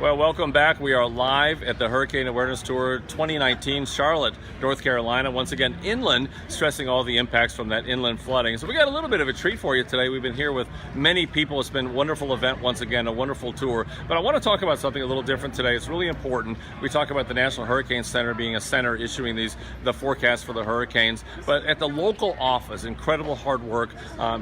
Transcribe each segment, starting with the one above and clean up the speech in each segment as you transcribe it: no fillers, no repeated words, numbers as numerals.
Well, welcome back. We are live at the Hurricane Awareness Tour 2019, Charlotte, North Carolina. Once again, inland, stressing all the impacts from that inland flooding. So we got a little bit of a treat for you today. We've been here with many people. It's been a wonderful event, once again, a wonderful tour. But I want to talk about something a little different today. It's really important. We talk about the National Hurricane Center being a center issuing the forecasts for the hurricanes. But at the local office, incredible hard work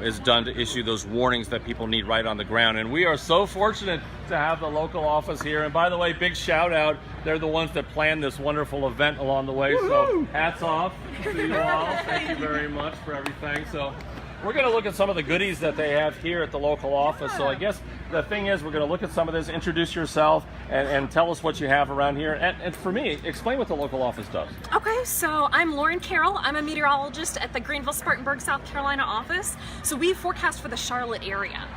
is done to issue those warnings that people need right on the ground. And we are so fortunate to have the local office here. And by the way, big shout out. They're the ones that planned this wonderful event along the way. So hats off to you all. Thank you very much for everything. So we're going to look at some of the goodies that they have here at the local office. So I guess the thing is, we're going to look at some of this, introduce yourself, and tell us what you have around here. And for me, explain what the local office does. Okay, so I'm Lauren Carroll. I'm a meteorologist at the Greenville, Spartanburg, South Carolina office. So we forecast for the Charlotte area.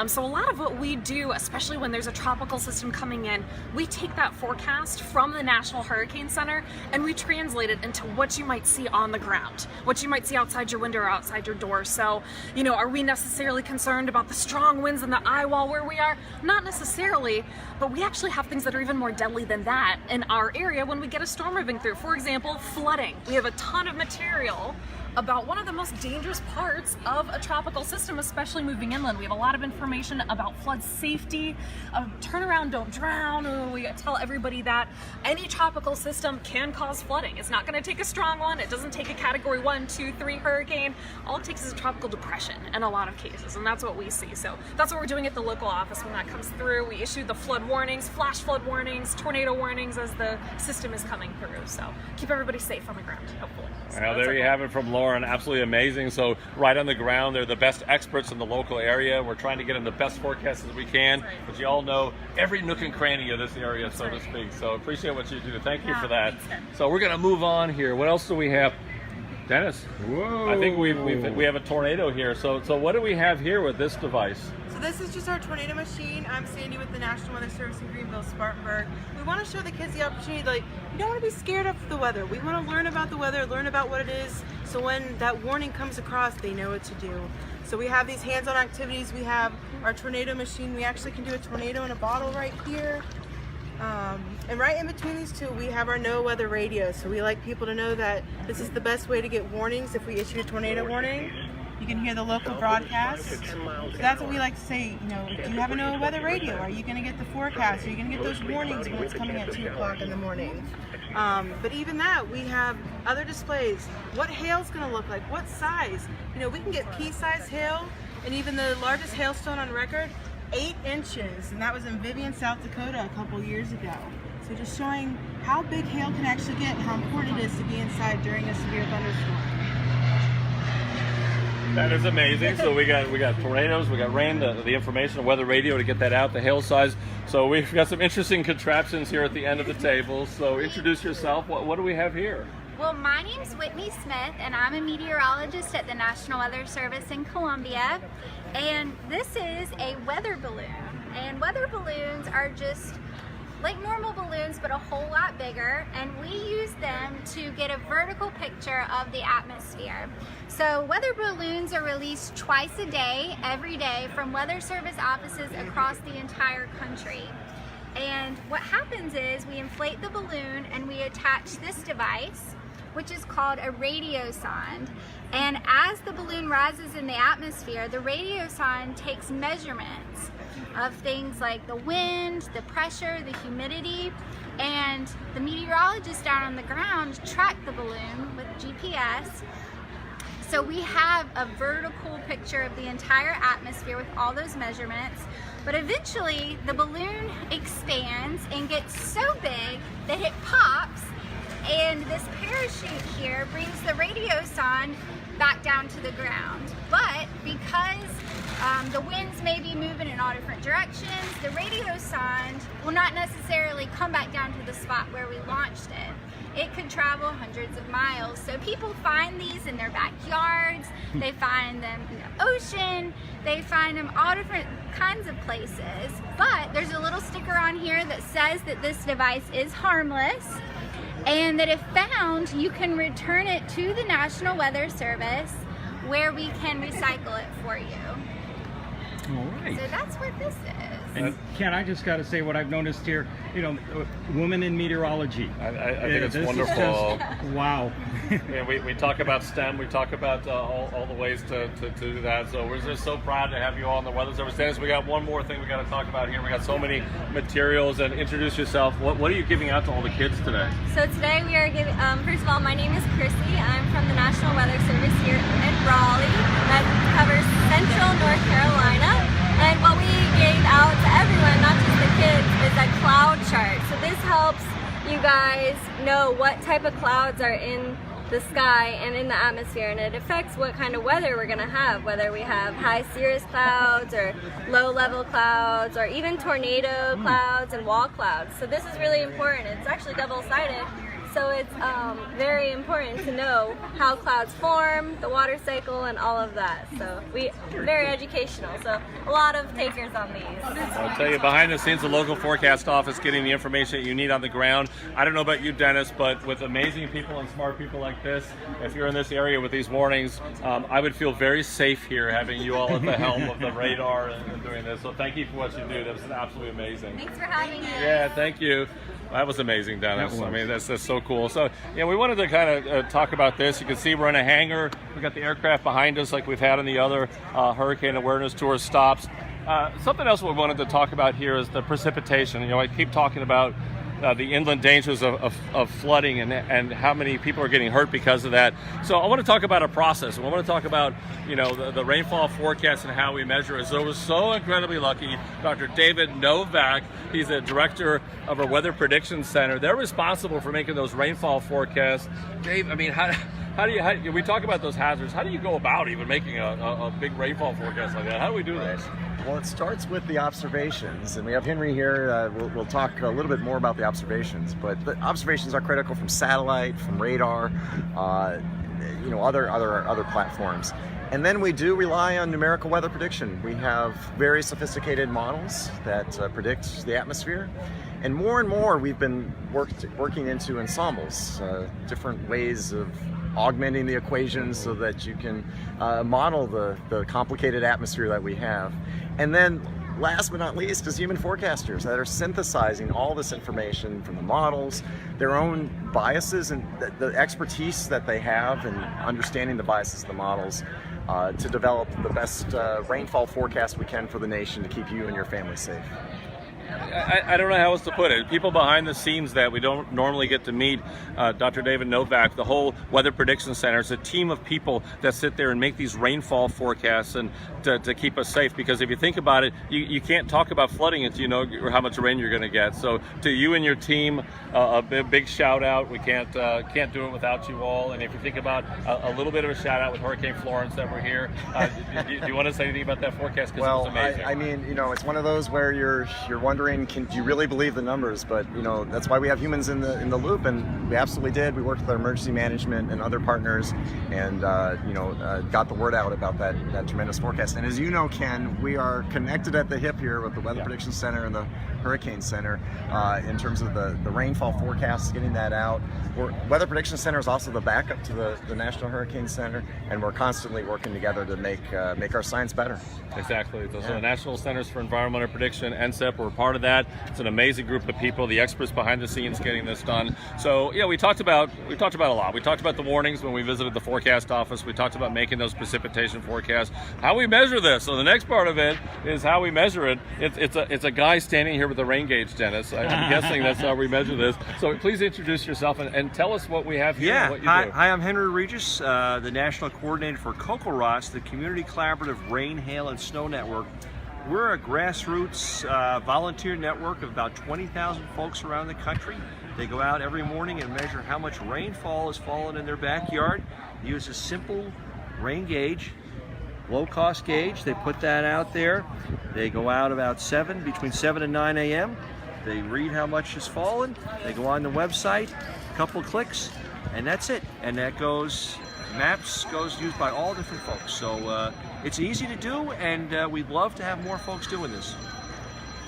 So a lot of what we do, especially when there's a tropical system coming in, we take that forecast from the National Hurricane Center and we translate it into what you might see on the ground, what you might see outside your window or outside your door. So, you know, are we necessarily concerned about the strong winds and the eye wall where we are? Not necessarily, but we actually have things that are even more deadly than that in our area when we get a storm moving through. For example, flooding. We have a ton of material about one of the most dangerous parts of a tropical system, especially moving inland. We have a lot of information about flood safety, turn around, don't drown. We tell everybody that any tropical system can cause flooding. It's not gonna take a strong one. It doesn't take a category 1, 2, 3 hurricane. All it takes is a tropical depression in a lot of cases, and that's what we see. So that's what we're doing at the local office when that comes through. We issue the flood warnings, flash flood warnings, tornado warnings as the system is coming through. So keep everybody safe on the ground, hopefully. So well, there you have it from Lauren. Absolutely amazing. So right on the ground, they're the best experts in the local area. We're trying to get them the best forecasts as we can, but you all know every nook and cranny of this area, so to speak. So appreciate what you do. Thank you for that. So we're going to move on here. What else do we have? Dennis, whoa. I think we have a tornado here. So what do we have here with this device? So this is just our tornado machine. I'm Sandy with the National Weather Service in Greenville, Spartanburg. We want to show the kids the opportunity, like, you don't want to be scared of the weather. We want to learn about the weather, learn about what it is, so when that warning comes across, they know what to do. So we have these hands-on activities. We have our tornado machine. We actually can do a tornado in a bottle right here. And right in between these two, we have our Noaa weather radio. So we like people to know that this is the best way to get warnings if we issue a tornado warning. You can hear the local broadcast. So that's what we like to say, you know, do you have a Noaa weather radio? Are you going to get the forecast? Are you going to get those warnings when it's coming at 2 o'clock in the morning? But even that, we have other displays. What hail's going to look like? What size? You know, we can get pea-sized hail, and even the largest hailstone on record, 8 inches, and that was in Vivian, South Dakota a couple years ago. So just showing how big hail can actually get and how important it is to be inside during a severe thunderstorm. That is amazing. So we got tornadoes, we got rain, the information, the weather radio to get that out, the hail size. So we've got some interesting contraptions here at the end of the table. So introduce yourself. What do we have here? Well, my name's Whitney Smith, and I'm a meteorologist at the National Weather Service in Columbia. And this is a weather balloon. And weather balloons are just like normal balloons, but a whole lot bigger, and we use them to get a vertical picture of the atmosphere. So weather balloons are released twice a day, every day, from Weather Service offices across the entire country. And what happens is we inflate the balloon and we attach this device, which is called a radiosonde. And as the balloon rises in the atmosphere, the radiosonde takes measurements of things like the wind, the pressure, the humidity, and the meteorologists down on the ground track the balloon with GPS. So we have a vertical picture of the entire atmosphere with all those measurements, but eventually the balloon expands and gets so big that it pops, and this parachute here brings the radiosonde back down to the ground. But because the winds may be moving in all different directions, the radiosonde will not necessarily come back down to the spot where we launched it. It could travel hundreds of miles. So people find these in their backyards, they find them in the ocean, they find them all different kinds of places. But there's a little sticker on here that says that this device is harmless, and that if found, you can return it to the National Weather Service where we can recycle it for you. All right. So that's what this is. And Ken, I just got to say what I've noticed here, you know, women in meteorology. I think it's this wonderful. Is just, wow. Yeah, we talk about STEM, we talk about all the ways to do that. So we're just so proud to have you all on the Weather Service. Dennis, we got one more thing we got to talk about here. We got so many materials. And introduce yourself. What are you giving out to all the kids today? So today we are giving, first of all, my name is Chrissy. I'm from the National Weather Service here in Raleigh. That covers central North Carolina. And what we gave out to everyone, not just the kids, is a cloud chart. So this helps you guys know what type of clouds are in the sky and in the atmosphere, and it affects what kind of weather we're going to have, whether we have high cirrus clouds or low level clouds or even tornado clouds and wall clouds. So this is really important. It's actually double-sided, so it's very important to know how clouds form, the water cycle, and all of that. So very educational, so a lot of takers on these. I'll tell you, behind the scenes, the local forecast office getting the information that you need on the ground. I don't know about you, Dennis, but with amazing people and smart people like this, if you're in this area with these warnings, I would feel very safe here having you all at the helm of the radar and doing this. So thank you for what you do. That was absolutely amazing. Thanks for having us. Yeah, thank you. That was amazing, Dennis. I mean, that's so cool. So, yeah, we wanted to kind of talk about this. You can see we're in a hangar. We've got the aircraft behind us like we've had on the other Hurricane Awareness Tour stops. Something else we wanted to talk about here is the precipitation. You know, I keep talking about the inland dangers of flooding and how many people are getting hurt because of that. So I want to talk about a process. I want to talk about, you know, the rainfall forecast and how we measure it. So we're so incredibly lucky. Dr. David Novak, he's the director of our Weather Prediction Center. They're responsible for making those rainfall forecasts. Dave, I mean, how do you we talk about those hazards? How do you go about even making a big rainfall forecast like that? How do we do this? Well, it starts with the observations, and we have Henry here. We'll talk a little bit more about the observations, but the observations are critical from satellite, from radar, you know, other platforms. And then we do rely on numerical weather prediction. We have very sophisticated models that predict the atmosphere. And more we've been working into ensembles, different ways of augmenting the equations so that you can model the complicated atmosphere that we have. And then last but not least is human forecasters that are synthesizing all this information from the models, their own biases and the expertise that they have in understanding the biases of the models to develop the best rainfall forecast we can for the nation to keep you and your family safe. I don't know how else to put it. People behind the scenes that we don't normally get to meet, Dr. David Novak, the whole Weather Prediction Center, is a team of people that sit there and make these rainfall forecasts and to keep us safe. Because if you think about it, you can't talk about flooding until you know how much rain you're going to get. So to you and your team, a big shout out. We can't do it without you all. And if you think about a little bit of a shout out with Hurricane Florence that we're here, do you want to say anything about that forecast? Because well, it was amazing. I mean, you know, it's one of those where you're wondering, do you really believe the numbers? But you know, that's why we have humans in the loop, and we absolutely did. We worked with our emergency management and other partners, and you know, got the word out about that tremendous forecast. And as you know, Ken, we are connected at the hip here with the Weather Prediction Center and the Hurricane Center in terms of the rainfall forecasts, getting that out. Weather Prediction Center is also the backup to the National Hurricane Center, and we're constantly working together to make our science better. Exactly. So the National Centers for Environmental Prediction, NCEP, we're part of that. It's an amazing group of people, the experts behind the scenes getting this done. So yeah, we talked about a lot. We talked about the warnings when we visited the forecast office. We talked about making those precipitation forecasts. How we measure this. So the next part of it is how we measure it. It's a guy standing here with a rain gauge, Dennis. I'm guessing that's how we measure this. So please introduce yourself and tell us what we have here and what you do. Hi, I'm Henry Reges, the National Coordinator for CoCoRaHs, the Community Collaborative Rain, Hail, and Snow Network. We're a grassroots volunteer network of about 20,000 folks around the country. They go out every morning and measure how much rainfall has fallen in their backyard. They use a simple rain gauge, low-cost gauge. They put that out there. They go out about between 7 and 9 a.m. They read how much has fallen. They go on the website, a couple clicks, and that's it. And that maps goes used by all different folks. So it's easy to do, and we'd love to have more folks doing this.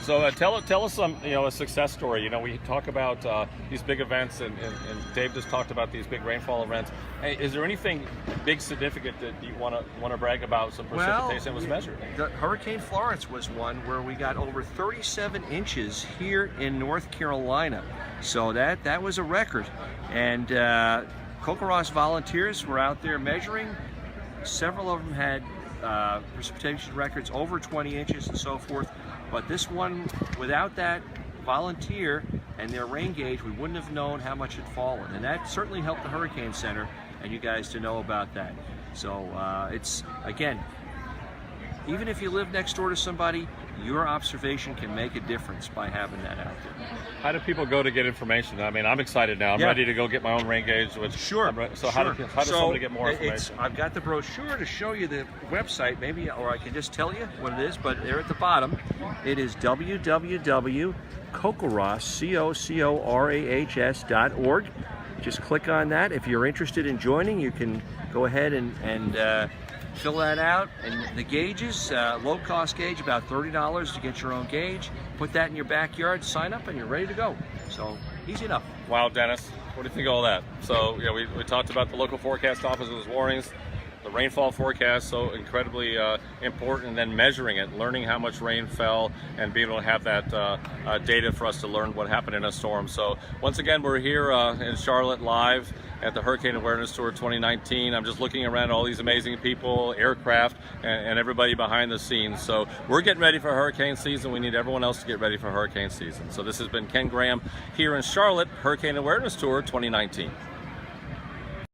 So tell us some, a success story. We talk about these big events, and Dave just talked about these big rainfall events. Hey, is there anything big significant that you want to brag about? Some precipitation was measured. The Hurricane Florence was one where we got over 37 inches here in North Carolina. So that was a record. And CoCoRaHs volunteers were out there measuring. Several of them had precipitation records over 20 inches and so forth. But this one, without that volunteer and their rain gauge, we wouldn't have known how much had fallen. And that certainly helped the Hurricane Center and you guys to know about that. So it's, again, even if you live next door to somebody, your observation can make a difference by having that out there. How do people go to get information? I mean, I'm excited now. I'm ready to go get my own rain gauge. Sure. How does somebody get more information? I've got the brochure to show you the website, maybe, or I can just tell you what it is, but there at the bottom, it is www.CoCoRaHs.org. Just click on that. If you're interested in joining, you can go ahead and fill that out. And the gauges, low-cost gauge, about $30 to get your own gauge. Put that in your backyard, sign up, and you're ready to go. So, easy enough. Wow, Dennis, what do you think of all that? So, we talked about the local forecast office's warnings, the rainfall forecast, so incredibly important, and then measuring it, learning how much rain fell, and being able to have that data for us to learn what happened in a storm. So, once again, we're here in Charlotte live at the Hurricane Awareness Tour 2019. I'm just looking around all these amazing people, aircraft, and everybody behind the scenes. So we're getting ready for hurricane season. We need everyone else to get ready for hurricane season. So this has been Ken Graham here in Charlotte, Hurricane Awareness Tour 2019.